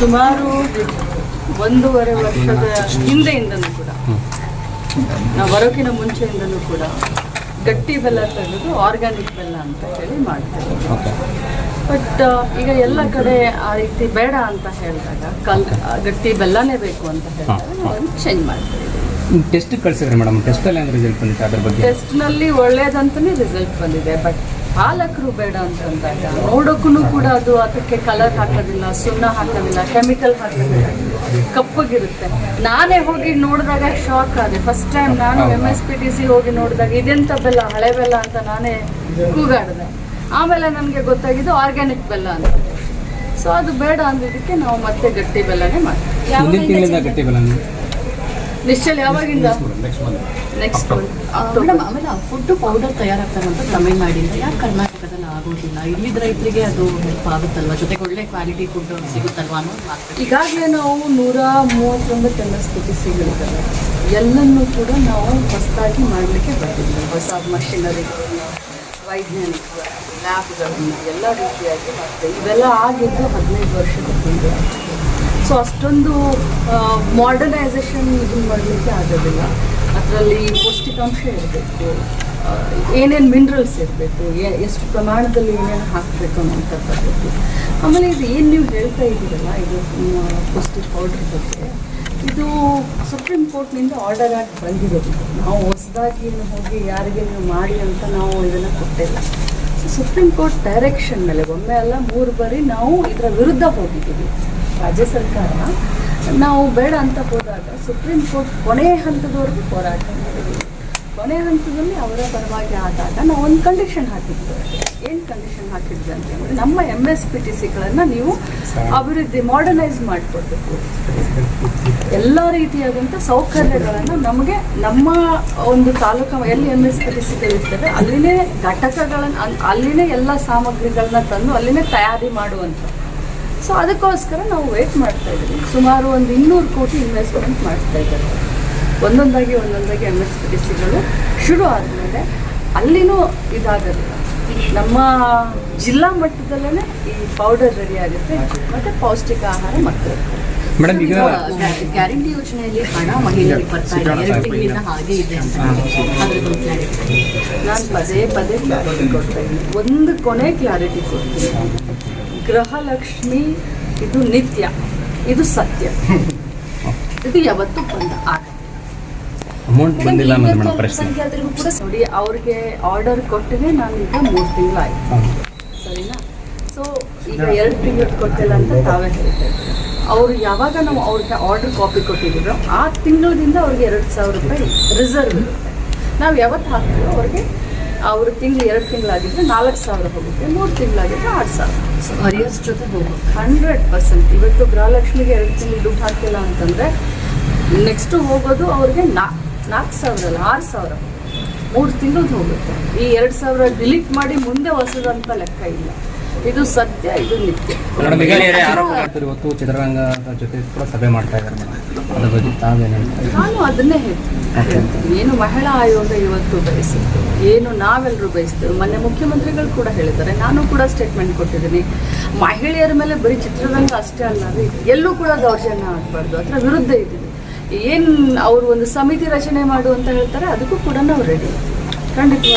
ಸುಮಾರು 1.5 ವರ್ಷದ ಹಿಂದೆಯಿಂದನೂ ಕೂಡ ನಾವು ಬರೋಕ್ಕಿಂತ ಮುಂಚೆಯಿಂದನೂ ಕೂಡ ಗಟ್ಟಿ ಬೆಲ್ಲ ತೆಗೆದು ಆರ್ಗ್ಯಾನಿಕ್ ಬೆಲ್ಲ ಅಂತ ಹೇಳಿ ಮಾಡ್ತೇವೆ. ಬಟ್ ಈಗ ಎಲ್ಲ ಕಡೆ ಆ ರೀತಿ ಬೇಡ ಅಂತ ಹೇಳಿದಾಗ ಗಟ್ಟಿ ಬೆಲ್ಲನೇ ಬೇಕು ಅಂತ ಹೇಳಿದಾಗ ನಾವು ಚೇಂಜ್ ಮಾಡ್ತೇವೆ. ಟೆಸ್ಟ್ ಕಳಿಸಿದ್ರೆ ಮೇಡಮ್, ಟೆಸ್ಟಲ್ಲಿ ಏನು ರಿಸಲ್ಟ್ ಬಂದಿದೆ ಅದ್ರ ಬಗ್ಗೆ? ಟೆಸ್ಟ್ನಲ್ಲಿ ಒಳ್ಳೇದಂತಲೇ ರಿಸಲ್ಟ್ ಬಂದಿದೆ. ಬಟ್ ಪಾಲಕರು ಬೇಡ ಅಂತಂದಾಗ ನೋಡೋಕ್ಕೂ ಕೂಡ ಅದು ಅದಕ್ಕೆ ಕಲರ್ ಹಾಕೋದಿಲ್ಲ, ಸುಣ್ಣ ಹಾಕೋದಿಲ್ಲ, ಕೆಮಿಕಲ್ ಹಾಕೋದಿಲ್ಲ, ಕಪ್ಪಗಿರುತ್ತೆ. ನಾನೇ ಹೋಗಿ ನೋಡಿದಾಗ ಶಾಕ್ ಆದೆ. ಫಸ್ಟ್ ಟೈಮ್ ನಾನು MSPDC ಹೋಗಿ ನೋಡಿದಾಗ ಇದೆಂಥ ಬೆಲ್ಲ, ಹಳೆ ಬೆಲ್ಲ ಅಂತ ನಾನೇ ಕೂಗಾಡಿದೆ. ಆಮೇಲೆ ನನಗೆ ಗೊತ್ತಾಗಿದ್ದು ಆರ್ಗ್ಯಾನಿಕ್ ಬೆಲ್ಲ ಅಂತ. ಸೊ ಅದು ಬೇಡ ಅಂದಿದ್ದಕ್ಕೆ ನಾವು ಮತ್ತೆ ಗಟ್ಟಿ ಬೆಲ್ಲನೇ ಮಾಡ್ತೀವಿ. ಗಟ್ಟಿ ಬೆಲ್ಲ ನಿಶ್ಚಲ ಯಾವಾಗಿಂದ? ನೆಕ್ಸ್ಟ್ ಮೇಡಮ್, ಆಮೇಲೆ ಫುಡ್ ಪೌಡರ್ ತಯಾರಾಗ್ತಾರಂತ ತಮಿಳ್ನಾಡಿಂದ, ಯಾಕೆ ಕರ್ನಾಟಕದಲ್ಲಿ ಆಗೋದಿಲ್ಲ? ಇಲ್ಲಿದ್ದ ರೈತರಿಗೆ ಅದು ಹೆಲ್ಪ್ ಆಗುತ್ತಲ್ವ, ಜೊತೆಗೆ ಒಳ್ಳೆ ಕ್ವಾಲಿಟಿ ಫುಡ್ ಸಿಗುತ್ತಲ್ವ ಅನ್ನೋ ಮಾತು. ಈಗಾಗಲೇ ನಾವು 139 MSPDCಗಳಿದ್ದಾವೆ. ಎಲ್ಲನೂ ಕೂಡ ನಾವು ಹೊಸದಾಗಿ ಮಾಡಲಿಕ್ಕೆ ಬರ್ತಿದ್ವಿ. ಹೊಸ ಮಷಿನರಿಗಳು, ವೈಜ್ಞಾನಿಕ ಲ್ಯಾಬ್ಗಳನ್ನು ಎಲ್ಲ ರೀತಿಯಾಗಿ ಮಾಡ್ತೇವೆ. ಇವೆಲ್ಲ ಆಗಿದ್ದು 15 ವರ್ಷದ ಹಿಂದೆ. ಸೊ ಅಷ್ಟೊಂದು ಮಾಡರ್ನೈಸೇಷನ್ ಇದನ್ನು ಮಾಡಲಿಕ್ಕೆ ಆಗೋದಿಲ್ಲ. ಅದರಲ್ಲಿ ಪೌಷ್ಟಿಕಾಂಶ ಇರಬೇಕು, ಏನೇನು ಮಿನರಲ್ಸ್ ಇರಬೇಕು, ಎಷ್ಟು ಪ್ರಮಾಣದಲ್ಲಿ ಏನೇನು ಹಾಕಬೇಕು ಅನ್ನೋಂಥದ್ದು. ಆಮೇಲೆ ಇದು ಏನು ನೀವು ಹೇಳ್ತಾ ಇದ್ದೀರಲ್ಲ, ಇದು ಪೌಷ್ಟಿಕ ಪೌಡ್ರ್ ಬಗ್ಗೆ, ಇದು ಸುಪ್ರೀಂ ಕೋರ್ಟ್ನಿಂದ ಆರ್ಡರ್ ಆಗಿ ಬಂದಿರೋದು. ನಾವು ಹೊಸದಾಗಿ ಹೋಗಿ ಯಾರಿಗೆ ನೀವು ಮಾಡಿ ಅಂತ ನಾವು ಇದನ್ನು ಕೊಟ್ಟಿಲ್ಲ. ಸೊ ಸುಪ್ರೀಂ ಕೋರ್ಟ್ ಡೈರೆಕ್ಷನ್ ಮೇಲೆ ಒಮ್ಮೆ ಅಲ್ಲ 3 ಬಾರಿ ನಾವು ಇದರ ವಿರುದ್ಧ ಹೋಗಿದ್ದೀವಿ. ರಾಜ್ಯ ಸರ್ಕಾರ ನಾವು ಬೇಡ ಅಂತ ಹೋದಾಗ ಸುಪ್ರೀಂ ಕೋರ್ಟ್ ಕೊನೆಯ ಹಂತದವರೆಗೂ ಹೋರಾಟ ಮಾಡಿದ್ದೀವಿ. ಕೊನೆಯ ಹಂತದಲ್ಲಿ ಅವರ ಪರವಾಗಿ ಆದಾಗ ನಾವು ಒಂದು ಕಂಡೀಷನ್ ಹಾಕಿದ್ದೇವೆ. ಏನು ಕಂಡೀಷನ್ ಹಾಕಿದ್ವಿ ಅಂತಂದರೆ, ನಮ್ಮ MSPDCಗಳನ್ನು ನೀವು ಅಭಿವೃದ್ಧಿ ಮಾಡರ್ನೈಸ್ ಮಾಡಿಕೊಡ್ಬೇಕು, ಎಲ್ಲ ರೀತಿಯಾದಂಥ ಸೌಕರ್ಯಗಳನ್ನು ನಮಗೆ ನಮ್ಮ ಒಂದು ತಾಲೂಕು ಎಲ್ಲಿ MSPDCಗಳಿರ್ತವೆ ಅಲ್ಲಿನೇ ಘಟಕಗಳನ್ನು, ಅಲ್ಲಿನೇ ಎಲ್ಲ ಸಾಮಗ್ರಿಗಳನ್ನ ತಂದು ಅಲ್ಲಿನೇ ತಯಾರಿ ಮಾಡುವಂಥ. ಸೊ ಅದಕ್ಕೋಸ್ಕರ ನಾವು ವೇಟ್ ಮಾಡ್ತಾ ಇದ್ದೀವಿ. ಸುಮಾರು ಒಂದು 200 ಕೋಟಿ ಇನ್ವೆಸ್ಟ್ಮೆಂಟ್ ಮಾಡ್ತಾ ಇದ್ದಾರೆ. ಒಂದೊಂದಾಗಿ MSPDCಗಳು ಶುರು ಆದಮೇಲೆ ಅಲ್ಲಿನೂ ಇದಾಗೋದಿಲ್ಲ. ನಮ್ಮ ಜಿಲ್ಲಾ ಮಟ್ಟದಲ್ಲೇ ಈ ಪೌಡರ್ ರೆಡಿ ಆಗುತ್ತೆ ಮತ್ತು ಪೌಷ್ಟಿಕ ಆಹಾರ ಮಕ್ಕಳಿಗೆ. ಮೇಡಮ್, ಈಗ ಗ್ಯಾರಂಟಿ ಯೋಜನೆಯಲ್ಲಿ ಹಣ ಮಹಿಳೆಯರಿಗೆ ಬರ್ತಾ ಇದೆ, 2 ತಿಂಗಳಿಂದ ಹಾಗೆ ಇದೆ ಅಂತ ನಾನು ಪದೇ ಕ್ಲಾರಿಟಿ ಕೊಡ್ತಾ ಇದ್ದೀನಿ. ಒಂದು ಕೊನೆ ಕ್ಲಾರಿಟಿ ಕೊಡ್ತೀನಿ. ಗೃಹಲಕ್ಷ್ಮಿ ಇದು ನಿತ್ಯ, ಇದು ಸತ್ಯ, ಇದು ಯಾವತ್ತೂ ಬಂದ ಆಗ ಅಮೌಂಟ್ ಬಂದಿಲ್ಲ ಅನ್ನೋದು ಪ್ರಶ್ನೆ. ಕೂಡ ನೋಡಿ, ಅವ್ರಿಗೆ ಆರ್ಡರ್ ಕೊಟ್ಟಿದೆ ನಾನು ಈಗ 3 ತಿಂಗಳಾಯಿತು, ಸರಿನಾ? ಸೊ ಈಗ 2 ತಿಂಗಳು ಕೊಟ್ಟಿಲ್ಲ ಅಂತ ತಾವೇ ಹೇಳ್ತಾ ಇದ್ದೀವಿ. ಅವರು ಯಾವಾಗ ನಾವು ಅವ್ರಿಗೆ ಆರ್ಡರ್ ಕಾಪಿ ಕೊಟ್ಟಿದ್ದೀರೋ ಆ ತಿಂಗಳದಿಂದ ಅವ್ರಿಗೆ 2,000 ರೂಪಾಯಿ ರಿಸರ್ವ್ ಇರುತ್ತೆ. ನಾವು ಯಾವತ್ತು ಹಾಕ್ತೀವೋ ಅವ್ರಿಗೆ ಅವ್ರ ತಿಂಗಳು 2 ತಿಂಗಳಾಗಿದ್ದರೆ 4,000 ಹೋಗುತ್ತೆ, 3 ತಿಂಗಳಾಗಿದ್ದರೆ 6,000. ಸೊ ಅರಿಯರ್ಸ್ ಜೊತೆ ಹೋಗುತ್ತೆ 100%. ಇವತ್ತು ಗೃಹಲಕ್ಷ್ಮಿಗೆ 2 ತಿಂಗಳು ದುಡ್ಡು ಹಾಕಿಲ್ಲ ಅಂತಂದರೆ ನೆಕ್ಸ್ಟು ಹೋಗೋದು ಅವ್ರಿಗೆ 4,000 ಅಲ್ಲ 6,000, 3 ತಿಂಗಳದ್ದು ಹೋಗುತ್ತೆ. ಈ 2,000 ಡಿಲೀಟ್ ಮಾಡಿ ಮುಂದೆ ಹೊಸದಂತ ಲೆಕ್ಕ ಇಲ್ಲ. ಇದು ಸತ್ಯ, ಇದು ನಿತ್ಯ. ಇವತ್ತು ಚಿತ್ರರಂಗ ಜೊತೆ ಕೂಡ ಸಭೆ ಮಾಡ್ತಾ ಇದ್ದಾರೆ ಮೇಡಮ್, ಅದ್ರ ಬಗ್ಗೆ ತಾವೇನು ಹೇಳ್ತಾರೆ? ನಾನು ಅದನ್ನೇ ಹೇಳ್ತೀನಿ. ಏನು ಮಹಿಳಾ ಆಯೋಗ ಇವತ್ತು ಬಯಸಿತ್ತು, ಏನು ನಾವೆಲ್ಲರೂ ಬಯಸ್ತೇವೆ. ಮೊನ್ನೆ ಮುಖ್ಯಮಂತ್ರಿಗಳು ಕೂಡ ಹೇಳಿದ್ದಾರೆ, ನಾನು ಕೂಡ ಸ್ಟೇಟ್ಮೆಂಟ್ ಕೊಟ್ಟಿದ್ದೀನಿ. ಮಹಿಳೆಯರ ಮೇಲೆ ಬರೀ ಚಿತ್ರರಂಗ ಅಷ್ಟೇ ಅಲ್ಲ, ಎಲ್ಲೂ ಕೂಡ ದೌರ್ಜನ್ಯ ಆಗಬಾರ್ದು, ಅದರ ವಿರುದ್ಧ ಇದ್ದೀವಿ. ಏನು ಅವರು ಒಂದು ಸಮಿತಿ ರಚನೆ ಮಾಡು ಅಂತ ಹೇಳ್ತಾರೆ, ಅದಕ್ಕೂ ಕೂಡ ನಾವು ರೆಡಿ ಖಂಡಿತವಾಗಿ.